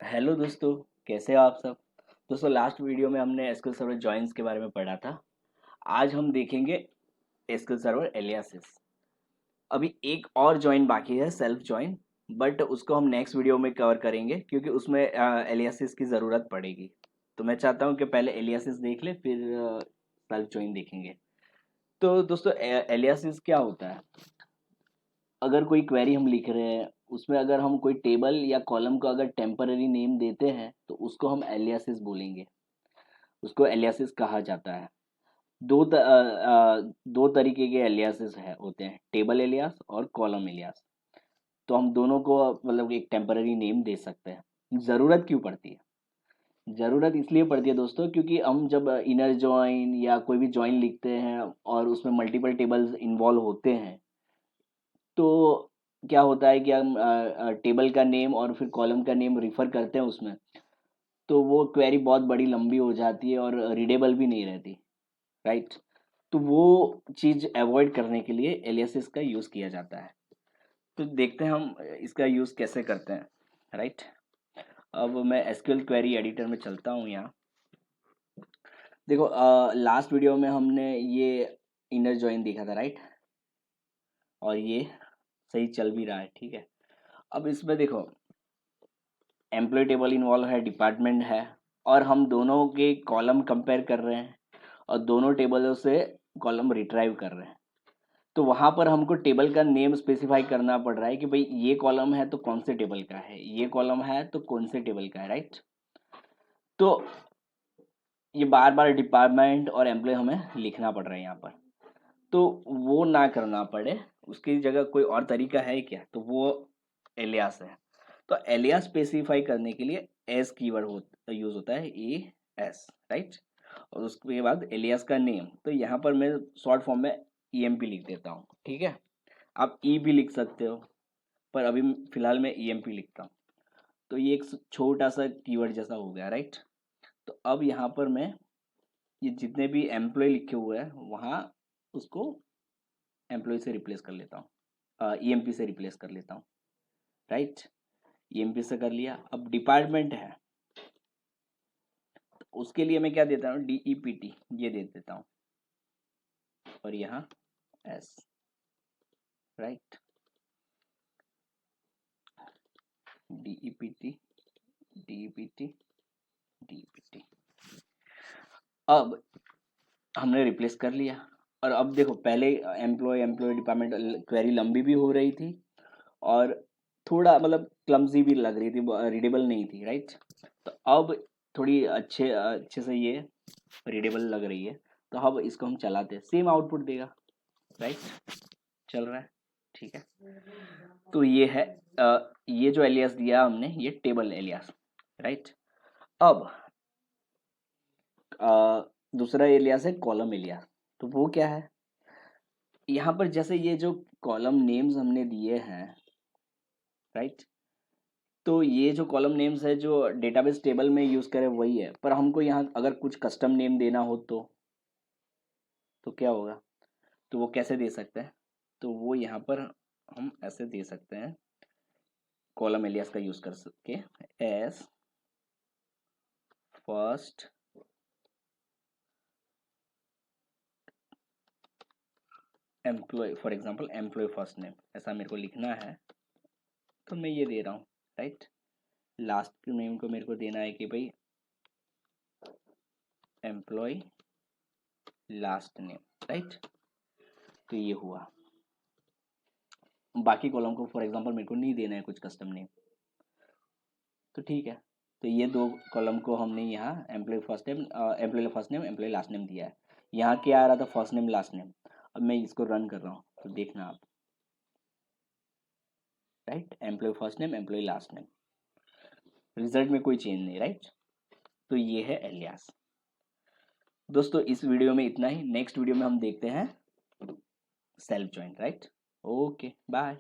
Hello दोस्तों, कैसे हो आप सब। दोस्तों, लास्ट वीडियो में हमने एसक्यूएल सर्वर जॉइंस के बारे में पढ़ा था। आज हम देखेंगे एसक्यूएल सर्वर एलियासेस। अभी एक और जॉइन बाकी है, सेल्फ जॉइन, बट उसको हम नेक्स्ट वीडियो में कवर करेंगे क्योंकि उसमें एलियासेस की ज़रूरत पड़ेगी। तो मैं चाहता हूँ कि पहले एलियासेस देख ले, फिर सेल्फ जॉइन देखेंगे। तो दोस्तों, एलियासेस क्या होता है। अगर कोई क्वेरी हम लिख रहे हैं, उसमें अगर हम कोई टेबल या कॉलम को अगर टेम्पररी नेम देते हैं तो उसको हम एलियासिस बोलेंगे। उसको एलियासिस कहा जाता है। दो तरीके के एलियासिस है होते हैं, टेबल एलियास और कॉलम एलियास। तो हम दोनों को मतलब एक टेम्पररी नेम दे सकते हैं। ज़रूरत क्यों पड़ती है? ज़रूरत इसलिए पड़ती है दोस्तों, क्योंकि हम जब इनर जॉइन या कोई भी जॉइन लिखते हैं और उसमें मल्टीपल टेबल्स इन्वॉल्व होते हैं, तो क्या होता है कि हम टेबल का नेम और फिर कॉलम का नेम रिफ़र करते हैं उसमें, तो वो क्वेरी बहुत बड़ी लंबी हो जाती है और रीडेबल भी नहीं रहती, राइट। तो वो चीज़ अवॉइड करने के लिए एलियासिस का यूज़ किया जाता है। तो देखते हैं हम इसका यूज़ कैसे करते हैं, राइट। अब मैं एसक्यूएल क्वेरी एडिटर में चलता हूँ यहाँ। देखो, लास्ट वीडियो में हमने ये इनर जॉइन देखा था, राइट। और ये सही चल भी रहा है, ठीक है। अब इसमें देखो, एम्प्लॉय टेबल इन्वॉल्व है, डिपार्टमेंट है, और हम दोनों के कॉलम कंपेयर कर रहे हैं और दोनों टेबलों से कॉलम रिट्राइव कर रहे हैं। तो वहाँ पर हमको टेबल का नेम स्पेसिफाई करना पड़ रहा है कि भाई ये कॉलम है तो कौन से टेबल का है, ये कॉलम है तो कौन से टेबल का है, राइट। तो ये बार बार डिपार्टमेंट और एम्प्लॉय हमें लिखना पड़ रहा है यहाँ पर। तो वो ना करना पड़े, उसकी जगह कोई और तरीका है क्या, तो वो एलियास है। तो एलियास स्पेसिफाई करने के लिए एस कीवर्ड यूज होता है, ए एस, राइट। और उसके बाद एलियास का नेम, तो यहाँ पर मैं शॉर्ट फॉर्म में ईएमपी लिख देता हूँ, ठीक है। आप ई भी लिख सकते हो, पर अभी फिलहाल मैं ईएमपी लिखता हूँ। तो ये एक छोटा सा कीवर्ड जैसा हो गया, राइट। तो अब यहाँ पर मैं ये जितने भी एम्प्लॉय लिखे हुए हैं वहाँ उसको एम्प्लॉय से रिप्लेस कर लेता हूँ, ईएमपी से रिप्लेस कर लेता हूँ, राइट। ईएमपी से कर लिया। अब डिपार्टमेंट है, तो उसके लिए मैं क्या देता हूँ, डीईपीटी ये दे देता हूँ, और यहाँ एस, राइट। डीईपीटी डीईपीटी डीईपीटी। अब हमने रिप्लेस कर लिया। और अब देखो, पहले एम्प्लॉय एम्प्लॉय डिपार्टमेंट क्वेरी लंबी भी हो रही थी और थोड़ा मतलब क्लमजी भी लग रही थी, रीडेबल नहीं थी, राइट। तो अब थोड़ी अच्छे अच्छे से ये रीडेबल लग रही है। तो अब इसको हम चलाते हैं, सेम आउटपुट देगा, राइट। चल रहा है, ठीक है। तो ये है ये जो एलियास दिया हमने, ये टेबल एलियास, राइट। अब दूसरा एलियास है कॉलम एलियास। तो वो क्या है, यहाँ पर जैसे ये जो कॉलम नेम्स हमने दिए हैं, राइट। तो ये जो कॉलम नेम्स है जो डेटाबेस टेबल में यूज़ करें वही है, पर हमको यहाँ अगर कुछ कस्टम नेम देना हो तो क्या होगा, तो वो कैसे दे सकते हैं। तो वो यहाँ पर हम ऐसे दे सकते हैं, कॉलम एलियास का यूज़ कर सके, as first employ, for example employ first name, ऐसा मेरे को लिखना है, तो मैं ये दे रहा हूँ, राइट। लास्ट नेम को मेरे को देना है कि भाई एम्प्लॉय लास्ट नेम, राइट। तो ये हुआ। बाकी कॉलम को फॉर एग्जांपल मेरे को नहीं देना है कुछ कस्टम नेम, तो ठीक है। तो ये दो कॉलम को हमने यहाँ employ first name, employ first name, employ last name दिया है। यहाँ क्या आ रहा था, फर्स्ट नेम लास्ट नेम। अब मैं इसको रन कर रहा हूँ तो देखना आप, right. Employ first name, employ last name, result में कोई चेंज नहीं, राइट। तो ये है एलियास। दोस्तों, इस वीडियो में इतना ही। नेक्स्ट वीडियो में हम देखते हैं self join, right. Okay, bye.